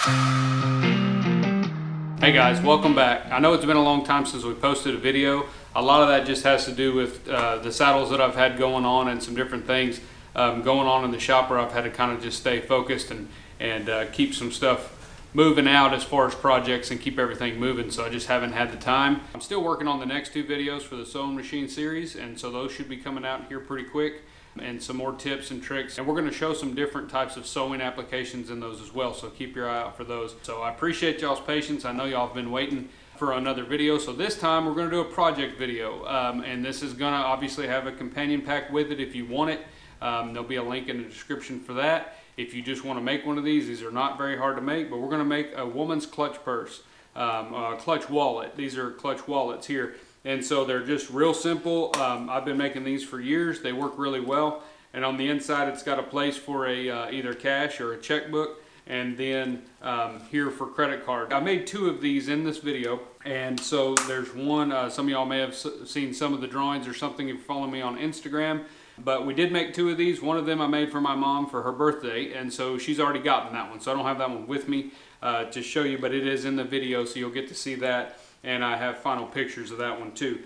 Hey guys, welcome back. I know it's been a long time since we posted a video. A lot of that just has to do with the saddles that I've had going on and some different things going on in the shop where I've had to kind of just stay focused and keep some stuff moving out as far as projects and keep everything moving, so I just haven't had the time. I'm still working on the next two videos for the sewing machine series, and so those should be coming out here pretty quick, and some more tips and tricks, and we're going to show some different types of sewing applications in those as well, so keep your eye out for those. So I appreciate y'all's patience. I know y'all have been waiting for another video, so this time we're going to do a project video, and this is going to obviously have a companion pack with it if you want it. There'll be a link in the description for that. If you just want to make one of these are not very hard to make, but we're going to make a woman's clutch purse, clutch wallet. These are clutch wallets here. And so they're just real simple. I've been making these for years. They work really well. And on the inside, it's got a place for a either cash or a checkbook, and then here for credit card. I made two of these in this video, and so there's one. Some of y'all may have seen some of the drawings or something if you follow me on Instagram. But we did make two of these. One of them I made for my mom for her birthday, and so she's already gotten that one. So I don't have that one with me to show you, but it is in the video, so you'll get to see that. And I have final pictures of that one too.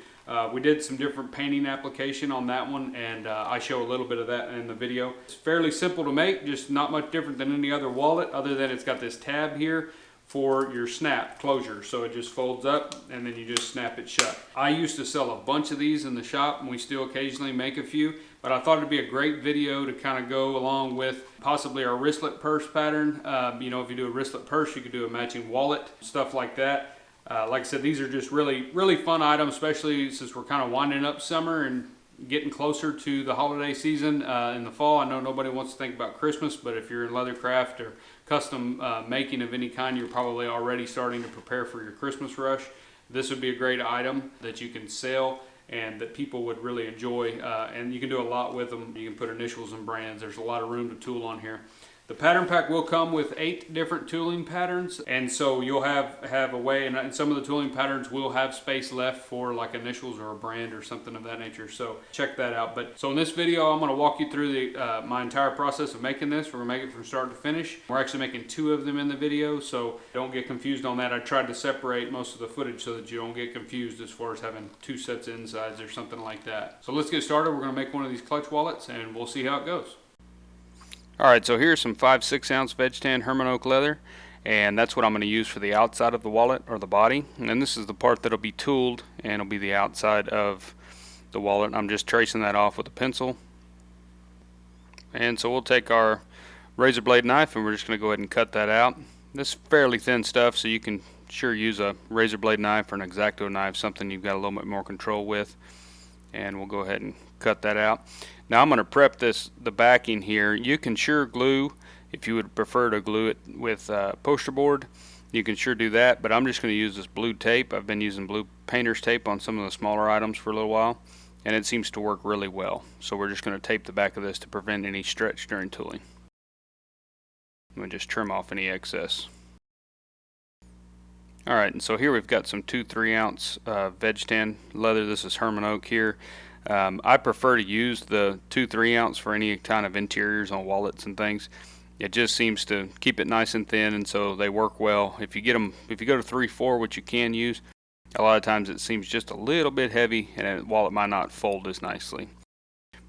We did some different painting application on that one, and I show a little bit of that in the video. It's fairly simple to make, just not much different than any other wallet, other than it's got this tab here for your snap closure. So it just folds up and then you just snap it shut. I used to sell a bunch of these in the shop, and we still occasionally make a few, but I thought it'd be a great video to kind of go along with possibly our wristlet purse pattern. You know, if you do a wristlet purse, you could do a matching wallet, stuff like that. Like I said, these are just really fun items, especially since we're kind of winding up summer and getting closer to the holiday season in the fall. I know nobody wants to think about Christmas, but if you're in leathercraft or custom making of any kind, you're probably already starting to prepare for your Christmas rush. This would be a great item that you can sell and that people would really enjoy, and you can do a lot with them. You can put initials and brands. There's a lot of room to tool on here. The pattern pack will come with 8 different tooling patterns, and so you'll have a way, and some of the tooling patterns will have space left for like initials or a brand or something of that nature, so check that out. But so in this video, I'm going to walk you through my entire process of making this. We're going to make it from start to finish. We're actually making 2 of them in the video, so don't get confused on that. I tried to separate most of the footage so that you don't get confused as far as having 2 sets of insides or something like that. So let's get started. We're going to make one of these clutch wallets, and we'll see how it goes. Alright, so here's some 5/6 ounce veg tan Herman oak leather, and that's what I'm going to use for the outside of the wallet, or the body. And then this is the part that'll be tooled, and it'll be the outside of the wallet. I'm just tracing that off with a pencil. And so we'll take our razor blade knife, and we're just going to go ahead and cut that out. This is fairly thin stuff, so you can sure use a razor blade knife or an X-Acto knife, something you've got a little bit more control with. And we'll go ahead and cut that out. Now I'm going to prep the backing here. You can sure glue, if you would prefer to glue it with poster board, you can sure do that, but I'm just going to use this blue tape. I've been using blue painter's tape on some of the smaller items for a little while, and it seems to work really well. So we're just going to tape the back of this to prevent any stretch during tooling. I'm going to just trim off any excess. Alright, and so here we've got some 2/3 ounce veg tan leather. This is Herman oak here. I prefer to use the 2/3 ounce for any kind of interiors on wallets and things. It just seems to keep it nice and thin, and so they work well. If you go to 3/4, which you can use, a lot of times it seems just a little bit heavy, and a wallet might not fold as nicely.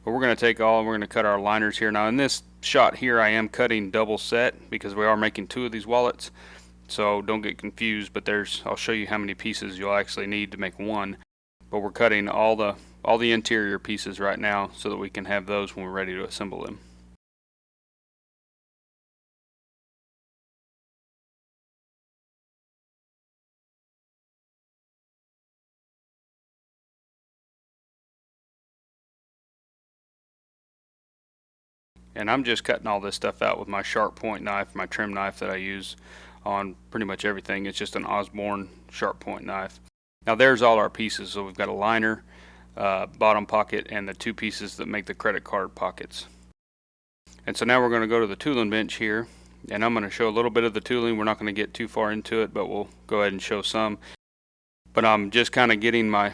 But we're going to we're going to cut our liners here. Now in this shot here, I am cutting double set because we are making 2 of these wallets. So don't get confused, but I'll show you how many pieces you'll actually need to make one. But we're cutting all the interior pieces right now so that we can have those when we're ready to assemble them. And I'm just cutting all this stuff out with my sharp point knife, my trim knife that I use on pretty much everything. It's just an Osborne sharp point knife. Now there's all our pieces. So we've got a liner, bottom pocket, and the 2 pieces that make the credit card pockets. And so now we're going to go to the tooling bench here, and I'm going to show a little bit of the tooling. We're not going to get too far into it, but we'll go ahead and show some. But I'm just kind of getting my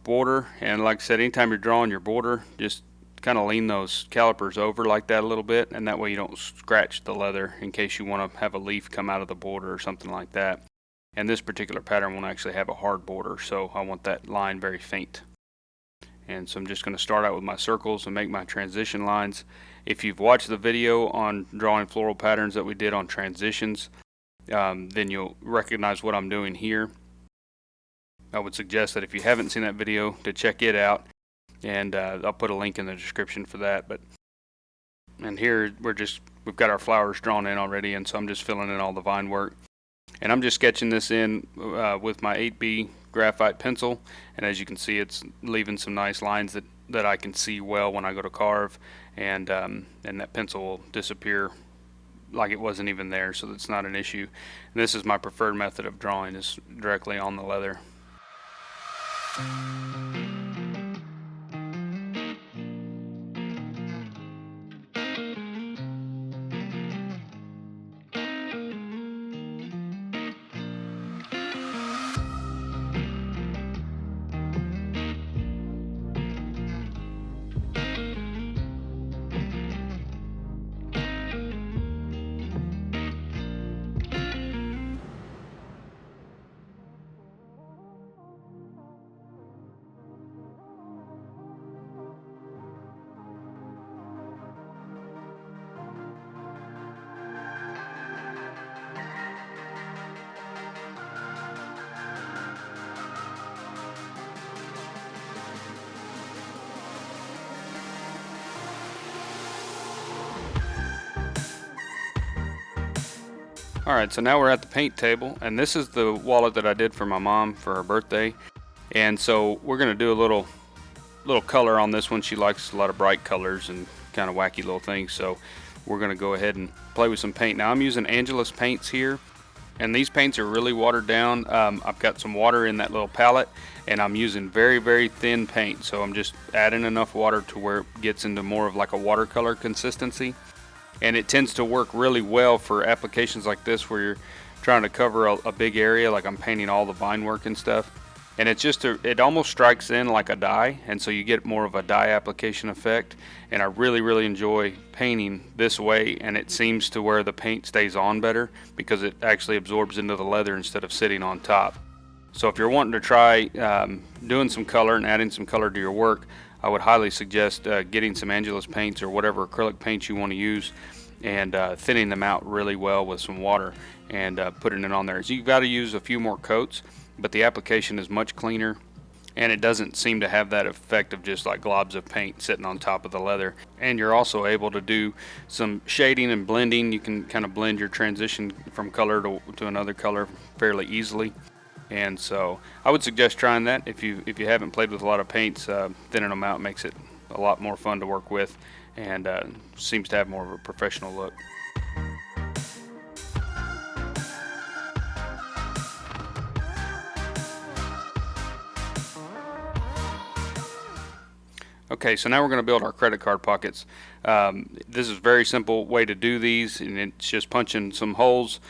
border, and like I said, anytime you're drawing your border, just kind of lean those calipers over like that a little bit, and that way you don't scratch the leather in case you want to have a leaf come out of the border or something like that. And this particular pattern won't actually have a hard border, so I want that line very faint. And so I'm just going to start out with my circles and make my transition lines. If you've watched the video on drawing floral patterns that we did on transitions, then you'll recognize what I'm doing here. I would suggest that if you haven't seen that video, to check it out, and I'll put a link in the description for that. And here we've got our flowers drawn in already, and so I'm just filling in all the vine work. And I'm just sketching this in with my 8B graphite pencil, and as you can see, it's leaving some nice lines that I can see well when I go to carve, and that pencil will disappear like it wasn't even there, so that's not an issue. And this is my preferred method of drawing, is directly on the leather. Alright, so now we're at the paint table, and this is the wallet that I did for my mom for her birthday. And so we're going to do a little color on this one. She likes a lot of bright colors and kind of wacky little things, so we're going to go ahead and play with some paint. Now I'm using Angelus paints here, and these paints are really watered down. I've got some water in that little palette, and I'm using very, very thin paint, so I'm just adding enough water to where it gets into more of like a watercolor consistency. And it tends to work really well for applications like this where you're trying to cover a big area, like I'm painting all the vine work and stuff. And it's just it almost strikes in like a dye, and so you get more of a dye application effect. And I really, really enjoy painting this way, and it seems to where the paint stays on better because it actually absorbs into the leather instead of sitting on top. So if you're wanting to try doing some color and adding some color to your work, I would highly suggest getting some Angelus paints or whatever acrylic paints you want to use, and thinning them out really well with some water and putting it on there. So you've got to use a few more coats, but the application is much cleaner, and it doesn't seem to have that effect of just like globs of paint sitting on top of the leather. And you're also able to do some shading and blending. You can kind of blend your transition from color to another color fairly easily. And so I would suggest trying that if you haven't played with a lot of paints. Thinning them out makes it a lot more fun to work with, and seems to have more of a professional look. Okay, so now we're going to build our credit card pockets. This is a very simple way to do these, and it's just punching some holes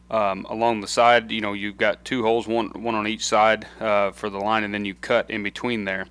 along the side. You know, you've got two holes, one on each side for the line, and then you cut in between there.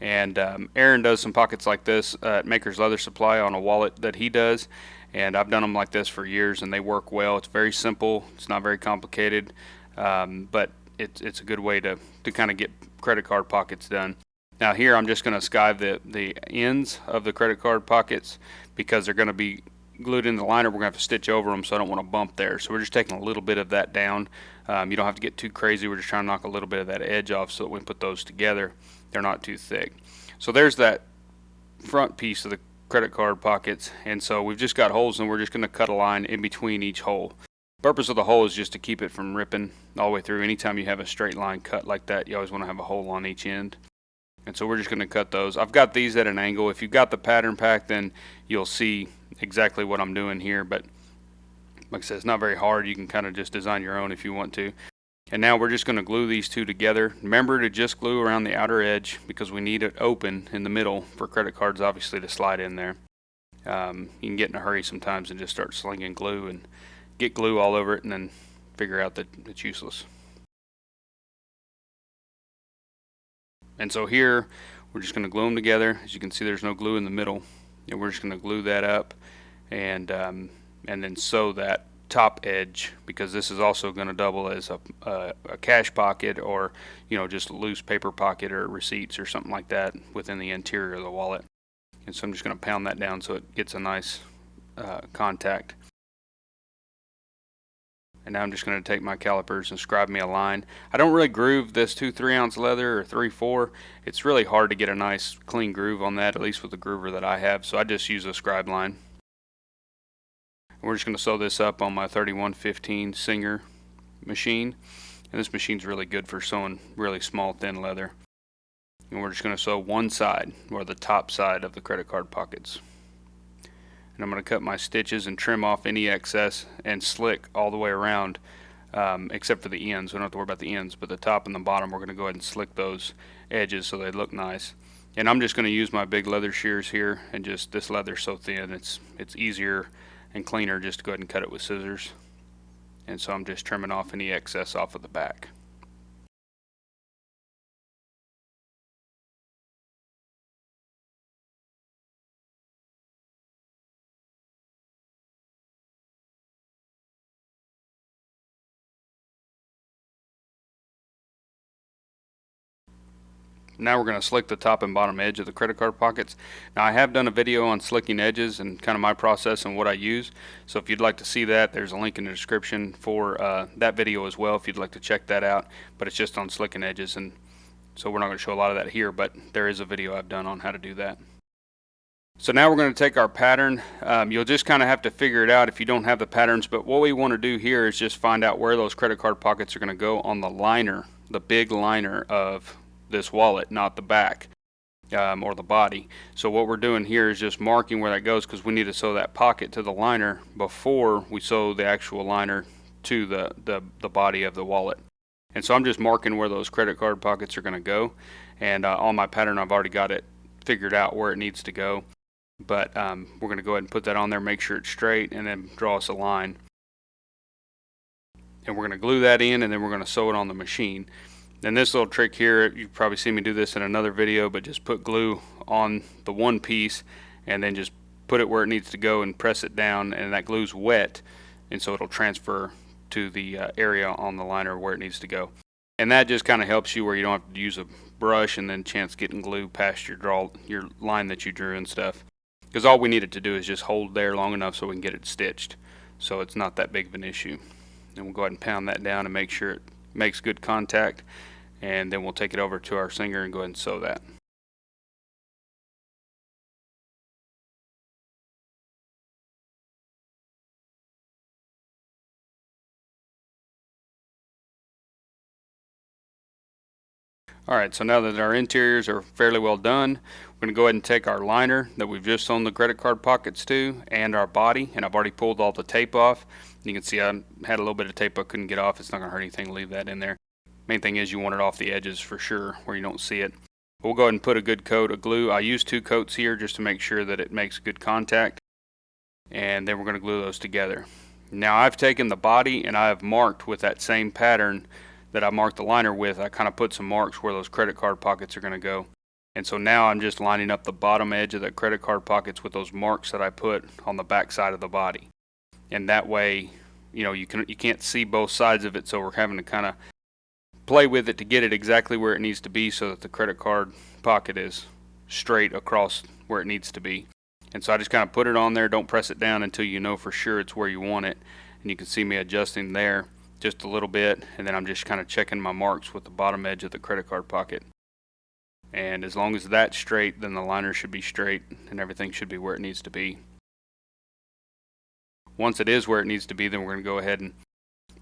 And Aaron does some pockets like this at Maker's Leather Supply on a wallet that he does, and I've done them like this for years, and they work well. It's very simple, it's not very complicated, but it's a good way to kind of get credit card pockets done. Now here I'm just going to skive the ends of the credit card pockets because they're going to be glued in the liner. We're going to have to stitch over them, so I don't want to bump there. So we're just taking a little bit of that down. You don't have to get too crazy. We're just trying to knock a little bit of that edge off so that when we put those together, they're not too thick. So there's that front piece of the credit card pockets, and so we've just got holes, and we're just going to cut a line in between each hole. The purpose of the hole is just to keep it from ripping all the way through. Anytime you have a straight line cut like that, you always want to have a hole on each end. And so we're just going to cut those. I've got these at an angle. If you've got the pattern pack, then you'll see exactly what I'm doing here, but like I said, it's not very hard. You can kind of just design your own if you want to. And now we're just going to glue these two together. Remember to just glue around the outer edge because we need it open in the middle for credit cards obviously to slide in there. You can get in a hurry sometimes and just start slinging glue and get glue all over it and then figure out that it's useless. And so here We're just going to glue them together. As you can see, there's no glue in the middle, and we're just going to glue that up and then sew that top edge, because this is also going to double as a cash pocket, or just a loose paper pocket or receipts or something like that within the interior of the wallet. And so I'm just going to pound that down so it gets a nice contact. And now I'm just going to take my calipers and scribe me a line. I don't really groove this 2 3-ounce leather or 3/4. It's really hard to get a nice clean groove on that, at least with the groover that I have, so I just use a scribe line. And we're just going to sew this up on my 3115 Singer machine, and this machine's really good for sewing really small thin leather. And we're just going to sew one side, or the top side of the credit card pockets. And I'm going to cut my stitches and trim off any excess and slick all the way around, except for the ends. We don't have to worry about the ends, but the top and the bottom, we're going to go ahead and slick those edges so they look nice. And I'm just going to use my big leather shears here, and just, this leather's so thin, it's easier and cleaner just to go ahead and cut it with scissors. And so I'm just trimming off any excess off of the back. Now we're going to slick the top and bottom edge of the credit card pockets. Now I have done a video on slicking edges and kind of my process and what I use, so if you'd like to see that, there's a link in the description for that video as well if you'd like to check that out. But it's just on slicking edges, and so we're not going to show a lot of that here, but there is a video I've done on how to do that. So now we're going to take our pattern. You'll just kind of have to figure it out if you don't have the patterns, but what we want to do here is just find out where those credit card pockets are going to go on the liner, the big liner of this wallet, not the back or the body. So what we're doing here is just marking where that goes, because we need to sew that pocket to the liner before we sew the actual liner to the body of the wallet. And so I'm just marking where those credit card pockets are going to go, and on my pattern I've already got it figured out where it needs to go, but we're going to go ahead and put that on there, make sure it's straight, and then draw us a line. And we're going to glue that in, and then we're going to sew it on the machine. And this little trick here, you've probably seen me do this in another video, but just put glue on the one piece and then just put it where it needs to go and press it down, and that glue's wet, and so it'll transfer to the area on the liner where it needs to go. And that just kind of helps you where you don't have to use a brush and then chance getting glue past your line that you drew and stuff, because all we need it to do is just hold there long enough so we can get it stitched, so it's not that big of an issue. And we'll go ahead and pound that down and make sure it makes good contact, and then we'll take it over to our Singer and go ahead and sew that. Alright, so now that our interiors are fairly well done, we're going to go ahead and take our liner that we've just sewn the credit card pockets to, and our body, and I've already pulled all the tape off. You can see I had a little bit of tape I couldn't get off. It's not going to hurt anything to leave that in there. Main thing is you want it off the edges for sure, where you don't see it. We'll go ahead and put a good coat of glue. I use 2 coats here just to make sure that it makes good contact, and then we're going to glue those together. Now I've taken the body and I have marked with that same pattern that I marked the liner with. I kind of put some marks where those credit card pockets are going to go. And so now I'm just lining up the bottom edge of the credit card pockets with those marks that I put on the back side of the body. And that way, you can't see both sides of it, so we're having to kind of play with it to get it exactly where it needs to be so that the credit card pocket is straight across where it needs to be. And so I just kind of put it on there, don't press it down until you know for sure it's where you want it. And you can see me adjusting there just a little bit, and then I'm just kind of checking my marks with the bottom edge of the credit card pocket. And as long as that's straight, then the liner should be straight and everything should be where it needs to be. Once it is where it needs to be, then we're going to go ahead and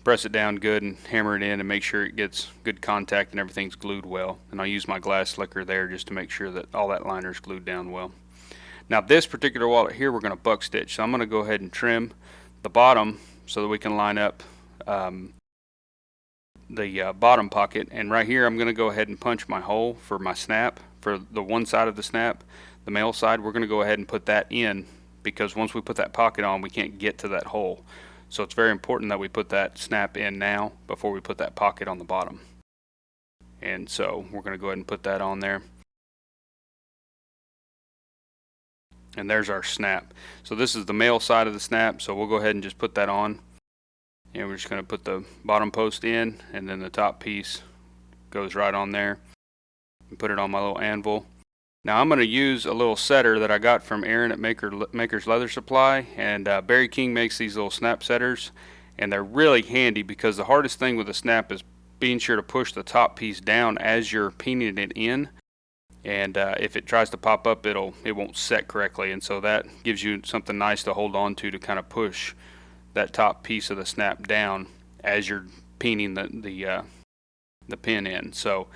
press it down good and hammer it in and make sure it gets good contact and everything's glued well. And I'll use my glass slicker there just to make sure that all that liner is glued down well. Now this particular wallet here, we're going to buck stitch, so I'm going to go ahead and trim the bottom so that we can line up the bottom pocket. And right here I'm going to go ahead and punch my hole for my snap, for the one side of the snap, the male side. We're going to go ahead and put that in, because once we put that pocket on, we can't get to that hole. So it's very important that we put that snap in now before we put that pocket on the bottom. And so we're going to go ahead and put that on there. And there's our snap. So this is the male side of the snap, so we'll go ahead and just put that on. And we're just going to put the bottom post in, and then the top piece goes right on there. And put it on my little anvil. Now I'm going to use a little setter that I got from Aaron at Maker's Leather Supply, and Barry King makes these little snap setters, and they're really handy because the hardest thing with a snap is being sure to push the top piece down as you're peening it in. And if it tries to pop up, it won't set correctly, and so that gives you something nice to hold on to kind of push that top piece of the snap down as you're peening the pin in. So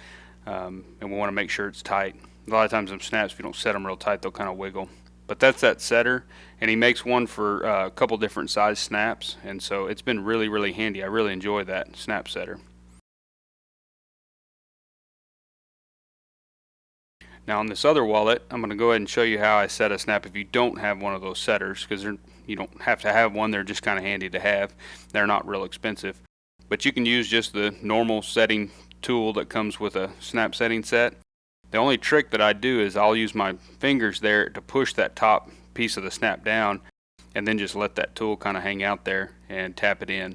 and we want to make sure it's tight. A lot of times in snaps, if you don't set them real tight, they'll kind of wiggle. But that's that setter, and he makes one for a couple different size snaps, and so it's been really handy. I really enjoy that snap setter. Now on this other wallet, I'm going to go ahead and show you how I set a snap if you don't have one of those setters, because you don't have to have one. They're just kind of handy to have. They're not real expensive. But you can use just the normal setting tool that comes with a snap setting set. The only trick that I do is I'll use my fingers there to push that top piece of the snap down, and then just let that tool kind of hang out there and tap it in.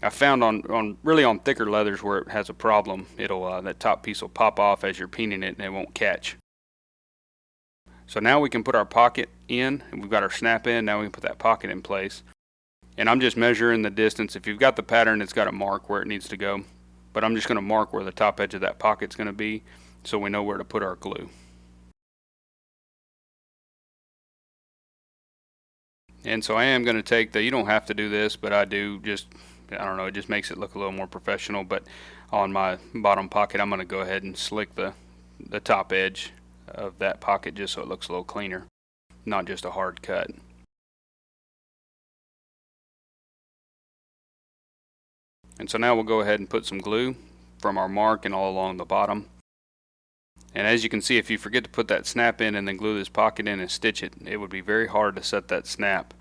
I found on thicker leathers where it has a problem, that top piece will pop off as you're peening it and it won't catch. So now we can put our pocket in, and we've got our snap in. Now we can put that pocket in place. And I'm just measuring the distance. If you've got the pattern, it's got a mark where it needs to go. But I'm just going to mark where the top edge of that pocket's going to be, so we know where to put our glue. And so I am going to take you don't have to do this, but I do, I don't know, it just makes it look a little more professional. But on my bottom pocket, I'm going to go ahead and slick the top edge of that pocket just so it looks a little cleaner, not just a hard cut. And so now we'll go ahead and put some glue from our mark and all along the bottom. And as you can see, if you forget to put that snap in and then glue this pocket in and stitch it, it would be very hard to set that snap.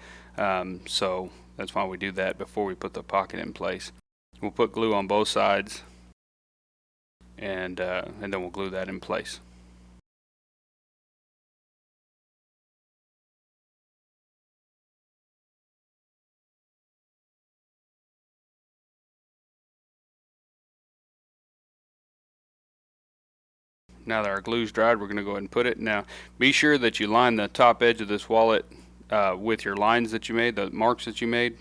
So that's why we do that before we put the pocket in place. We'll put glue on both sides, and then we'll glue that in place. Now that our glue's dried, we're going to go ahead and put it. Now, be sure that you line the top edge of this wallet with your lines that you made, the marks that you made,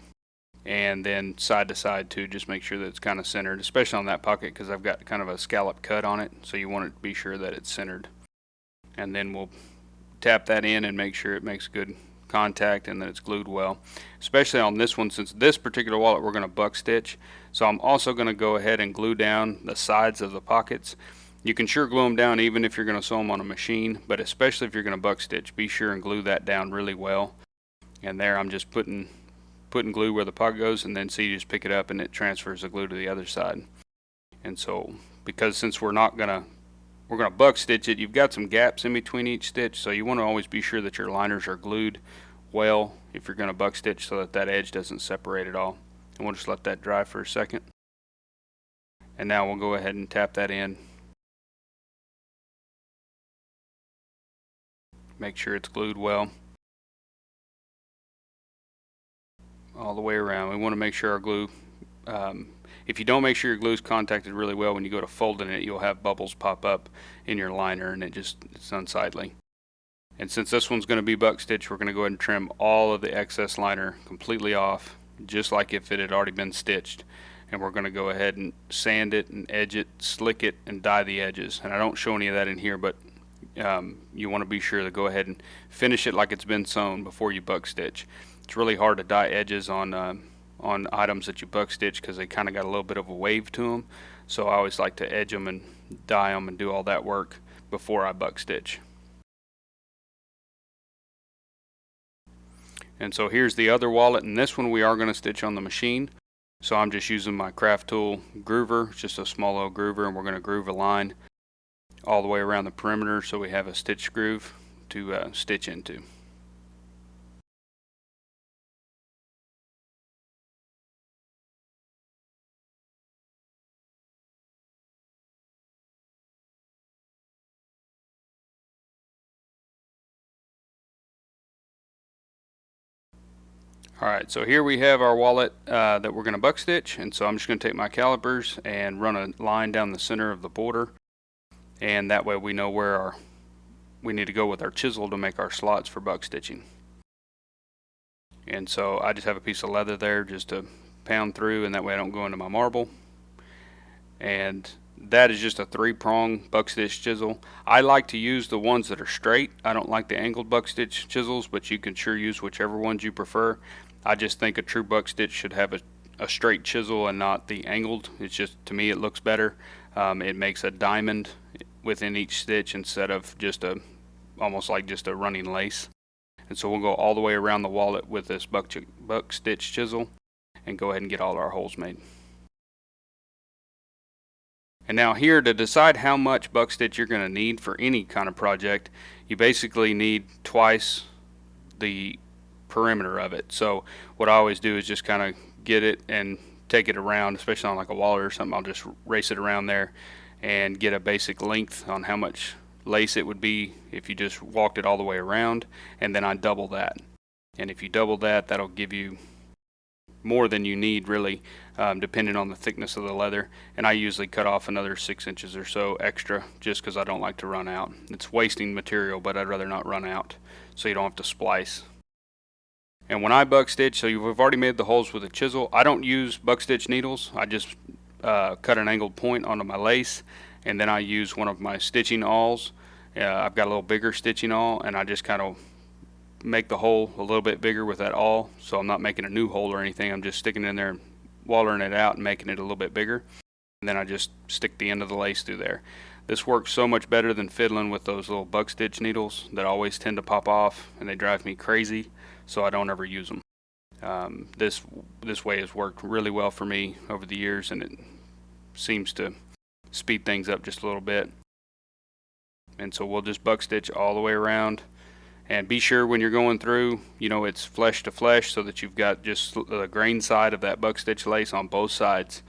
and then side to side too. Just make sure that it's kind of centered, especially on that pocket, because I've got kind of a scallop cut on it, so you want it to be sure that it's centered. And then we'll tap that in and make sure it makes good contact and that it's glued well, especially on this one. Since this particular wallet we're going to buck stitch, so I'm also going to go ahead and glue down the sides of the pockets. You can sure glue them down even if you're going to sew them on a machine, but especially if you're going to buck stitch, be sure and glue that down really well. And there I'm just putting glue where the pocket goes, and then see, you just pick it up and it transfers the glue to the other side. And so, because since we're going to buck stitch it, you've got some gaps in between each stitch, so you want to always be sure that your liners are glued well if you're going to buck stitch, so that that edge doesn't separate at all. And we'll just let that dry for a second. And now we'll go ahead and tap that in. Make sure it's glued well all the way around. We want to make sure our glue, if you don't make sure your glue is contacted really well, when you go to folding it, you'll have bubbles pop up in your liner, and it's unsightly. And since this one's going to be buck stitch, we're going to go ahead and trim all of the excess liner completely off, just like if it had already been stitched. And we're going to go ahead and sand it and edge it, slick it, and dye the edges. And I don't show any of that in here, but you want to be sure to go ahead and finish it like it's been sewn before you buck stitch. It's really hard to dye edges on items that you buck stitch, because they kind of got a little bit of a wave to them. So I always like to edge them and dye them and do all that work before I buck stitch. And so here's the other wallet, and this one we are going to stitch on the machine. So I'm just using my craft tool groover, it's just a small little groover, and we're going to groove a line all the way around the perimeter so we have a stitch groove to stitch into. Alright, so here we have our wallet that we're going to buck stitch, and so I'm just going to take my calipers and run a line down the center of the border, and that way we know where we need to go with our chisel to make our slots for buck stitching. And so I just have a piece of leather there just to pound through, and that way I don't go into my marble. And that is just a 3-prong buck stitch chisel. I like to use the ones that are straight. I don't like the angled buck stitch chisels, but you can sure use whichever ones you prefer. I just think a true buck stitch should have a straight chisel and not the angled. It's just, to me, it looks better. It makes a diamond within each stitch instead of just almost like just a running lace. And so we'll go all the way around the wallet with this buck stitch chisel and go ahead and get all our holes made. And now here, to decide how much buck stitch you're going to need for any kind of project, you basically need twice the perimeter of it. So what I always do is just kind of get it and take it around, especially on like a wallet or something. I'll just race it around there and get a basic length on how much lace it would be if you just walked it all the way around, and then I double that. And if you double that, that'll give you more than you need, really, depending on the thickness of the leather. And I usually cut off another 6 inches or so extra just because I don't like to run out. It's wasting material, but I'd rather not run out, so you don't have to splice. And when I buck stitch, so we've already made the holes with a chisel. I don't use buck stitch needles. I just cut an angled point onto my lace, and then I use one of my stitching awls. I've got a little bigger stitching awl, and I just kind of make the hole a little bit bigger with that awl. So I'm not making a new hole or anything. I'm just sticking it in there and watering it out and making it a little bit bigger. And then I just stick the end of the lace through there. This works so much better than fiddling with those little buck stitch needles that always tend to pop off, and they drive me crazy, so I don't ever use them. This way has worked really well for me over the years, and it seems to speed things up just a little bit. And so we'll just buck stitch all the way around, and be sure when you're going through, it's flesh to flesh, so that you've got just the grain side of that buck stitch lace on both sides.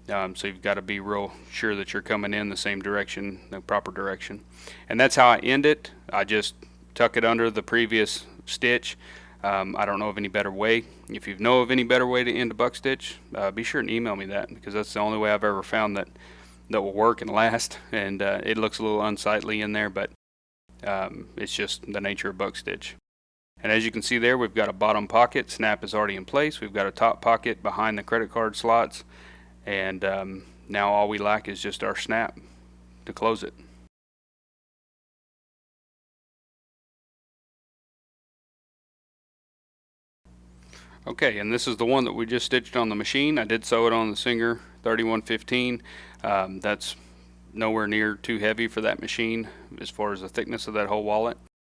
So you've got to be real sure that you're coming in the same direction, the proper direction. And that's how I end it. I just tuck it under the previous stitch. I don't know of any better way. If you know of any better way to end a buck stitch, be sure and email me that, because that's the only way I've ever found that will work and last. And it looks a little unsightly in there, but it's just the nature of buck stitch. And as you can see there, we've got a bottom pocket. Snap is already in place. We've got a top pocket behind the credit card slots. And now all we lack is just our snap to close it. Okay, and this is the one that we just stitched on the machine. I did sew it on the Singer 3115. That's nowhere near too heavy for that machine as far as the thickness of that whole wallet.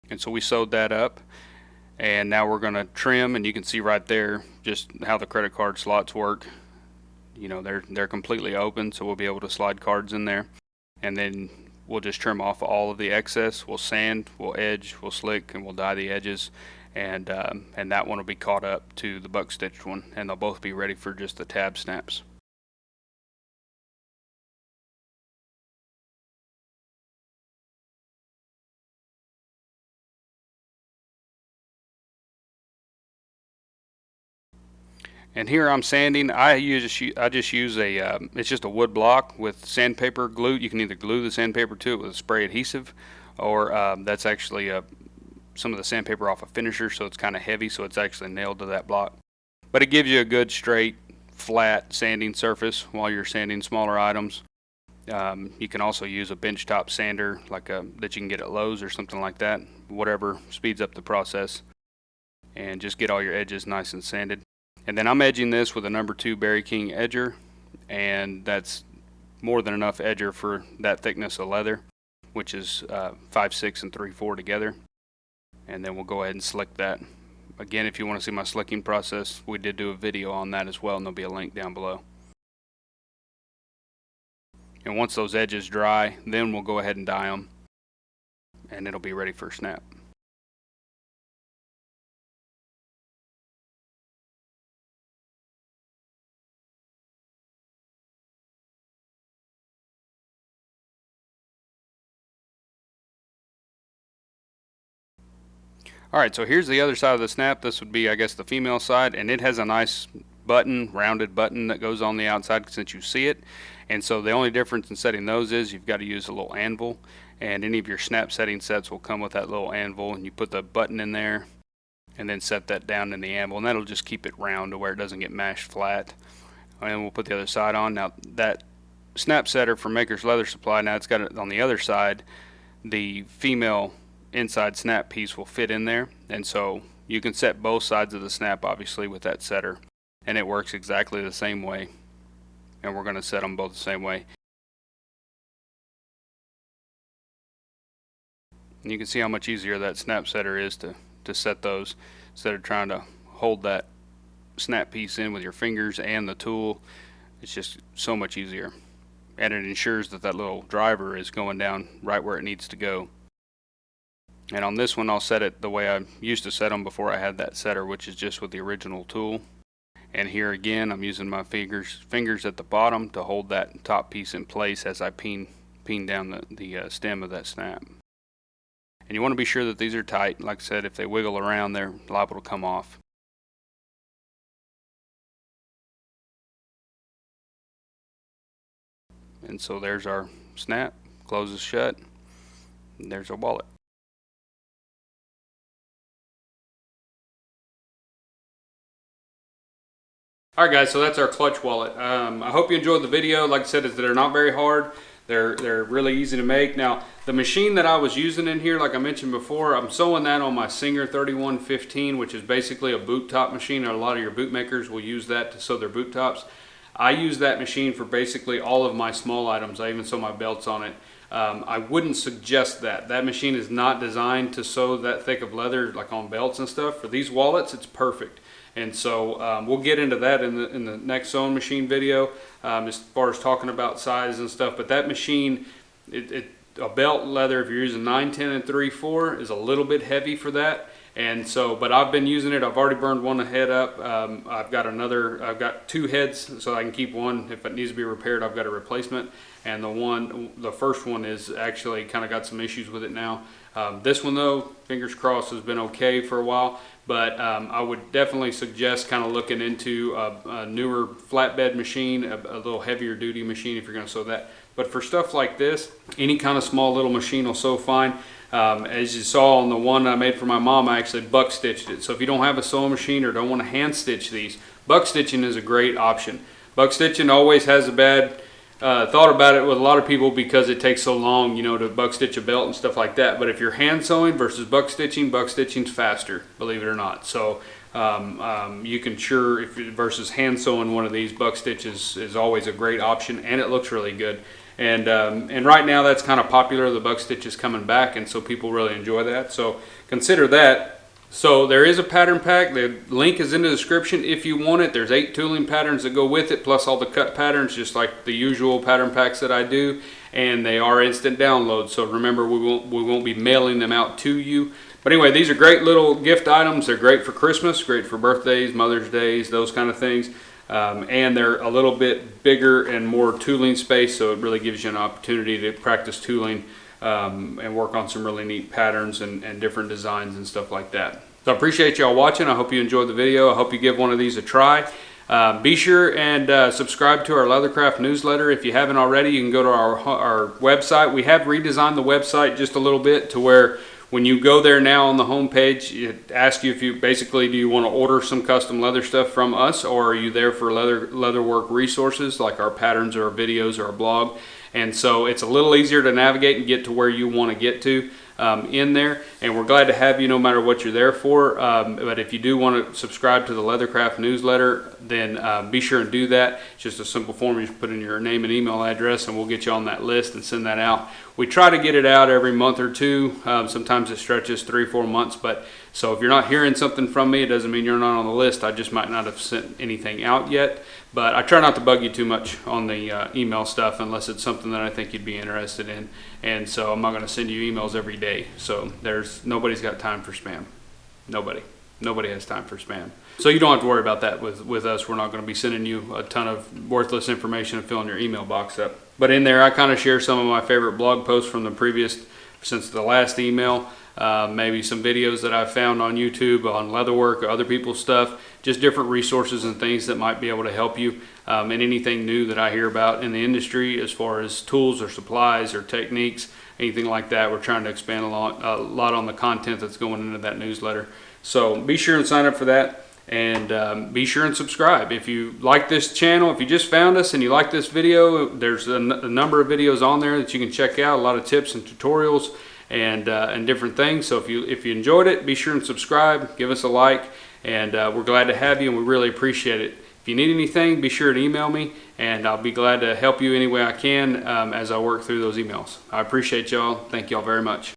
And so we sewed that up. And now we're going to trim, and you can see right there just how the credit card slots work. They're completely open, so we'll be able to slide cards in there. And then we'll just trim off all of the excess. We'll sand, we'll edge, we'll slick, and we'll dye the edges. And that one will be caught up to the buck stitched one, and they'll both be ready for just the tab snaps. And here I'm sanding. I just use it's just a wood block with sandpaper glue. You can either glue the sandpaper to it with a spray adhesive, or that's actually some of the sandpaper off a finisher, so it's kind of heavy, so it's actually nailed to that block. But it gives you a good straight, flat sanding surface while you're sanding smaller items. You can also use a benchtop sander that you can get at Lowe's or something like that, whatever speeds up the process, and just get all your edges nice and sanded. And then I'm edging this with a number 2 Berry King edger, and that's more than enough edger for that thickness of leather, which is 5/6 and 3/4 together. And then we'll go ahead and slick that. Again, if you want to see my slicking process, we did do a video on that as well, and there'll be a link down below. And once those edges dry, then we'll go ahead and dye them, and it'll be ready for snap. Alright, so here's the other side of the snap. This would be, I guess, the female side, and it has a nice button, rounded button that goes on the outside since you see it. And so the only difference in setting those is you've got to use a little anvil, and any of your snap setting sets will come with that little anvil, and you put the button in there and then set that down in the anvil, and that'll just keep it round to where it doesn't get mashed flat. And we'll put the other side on. Now that snap setter from Maker's Leather Supply, now it's got it on the other side, the female inside snap piece will fit in there, and so you can set both sides of the snap obviously with that setter, and it works exactly the same way, and we're going to set them both the same way. And you can see how much easier that snap setter is to set those instead of trying to hold that snap piece in with your fingers and the tool. It's just so much easier, and it ensures that that little driver is going down right where it needs to go. And on this one I'll set it the way I used to set them before I had that setter, which is just with the original tool. And here again I'm using my fingers at the bottom to hold that top piece in place as I peen down the stem of that snap. And you want to be sure that these are tight. Like I said, if they wiggle around, they're liable to come off. And so there's our snap, closes shut, and there's our wallet. Alright guys, so that's our clutch wallet. I hope you enjoyed the video. Like I said, they're not very hard. They're really easy to make. Now, the machine that I was using in here, like I mentioned before, I'm sewing that on my Singer 3115, which is basically a boot top machine. A lot of your boot makers will use that to sew their boot tops. I use that machine for basically all of my small items. I even sew my belts on it. I wouldn't suggest that. That machine is not designed to sew that thick of leather like on belts and stuff. For these wallets, it's perfect. And so we'll get into that in the next sewing machine video, as far as talking about size and stuff. But that machine, a belt leather, if you're using 9, 10, and 3/4, is a little bit heavy for that. And so, but I've been using it. I've already burned one head up. I've got 2 heads, so I can keep one. If it needs to be repaired, I've got a replacement. And the first one is actually kind of got some issues with it now. This one though, fingers crossed, has been okay for a while. But I would definitely suggest kind of looking into a newer flatbed machine, a little heavier duty machine if you're going to sew that. But for stuff like this, any kind of small little machine will sew fine. As you saw on the one I made for my mom, I actually buck stitched it. So if you don't have a sewing machine or don't want to hand stitch these, buck stitching is a great option. Buck stitching always has a bad thought about it with a lot of people because it takes so long, you know, to buck stitch a belt and stuff like that. But if you're hand sewing versus buck stitching's faster, believe it or not. So you can versus hand sewing one of these, buck stitches is always a great option, and it looks really good. And right now that's kind of popular. The buck stitch is coming back, and so people really enjoy that. So consider that. So there is a pattern pack. The link is in the description if you want it. There's 8 tooling patterns that go with it, plus all the cut patterns, just like the usual pattern packs that I do. And they are instant downloads. So remember, we won't be mailing them out to you. But anyway, these are great little gift items. They're great for Christmas, great for birthdays, Mother's Days, those kind of things. And they're a little bit bigger and more tooling space, so it really gives you an opportunity to practice tooling and work on some really neat patterns and different designs and stuff like that. So I appreciate y'all watching. I hope you enjoyed the video. I hope you give one of these a try. Be sure and subscribe to our Leathercraft newsletter. If you haven't already, you can go to our website. We have redesigned the website just a little bit to where when you go there now on the home page, it asks you if you basically, do you want to order some custom leather stuff from us, or are you there for leather work resources like our patterns or our videos or our blog? And so it's a little easier to navigate and get to where you want to get to in there, and we're glad to have you no matter what you're there for. But if you do want to subscribe to the Leathercraft newsletter, then be sure and do that. It's just a simple form. You just put in your name and email address, and we'll get you on that list and send that out. We try to get it out every month or two. Sometimes it stretches 3 or 4 months, but so if you're not hearing something from me, it doesn't mean you're not on the list. I just might not have sent anything out yet. But I try not to bug you too much on the email stuff unless it's something that I think you'd be interested in. And so I'm not going to send you emails every day. So nobody's got time for spam. Nobody has time for spam. So you don't have to worry about that with us. We're not going to be sending you a ton of worthless information and filling your email box up. But in there, I kind of share some of my favorite blog posts from the previous since the last email. Maybe some videos that I've found on YouTube on leatherwork or other people's stuff, just different resources and things that might be able to help you, and anything new that I hear about in the industry as far as tools or supplies or techniques, anything like that. We're trying to expand a lot on the content that's going into that newsletter. So be sure and sign up for that, and be sure and subscribe. If you like this channel, if you just found us and you like this video, there's a number of videos on there that you can check out, a lot of tips and tutorials and different things. So if you enjoyed it, be sure and subscribe, give us a like, and we're glad to have you, and we really appreciate it. If you need anything, be sure to email me, and I'll be glad to help you any way I can as I work through those emails. I appreciate y'all. Thank y'all very much.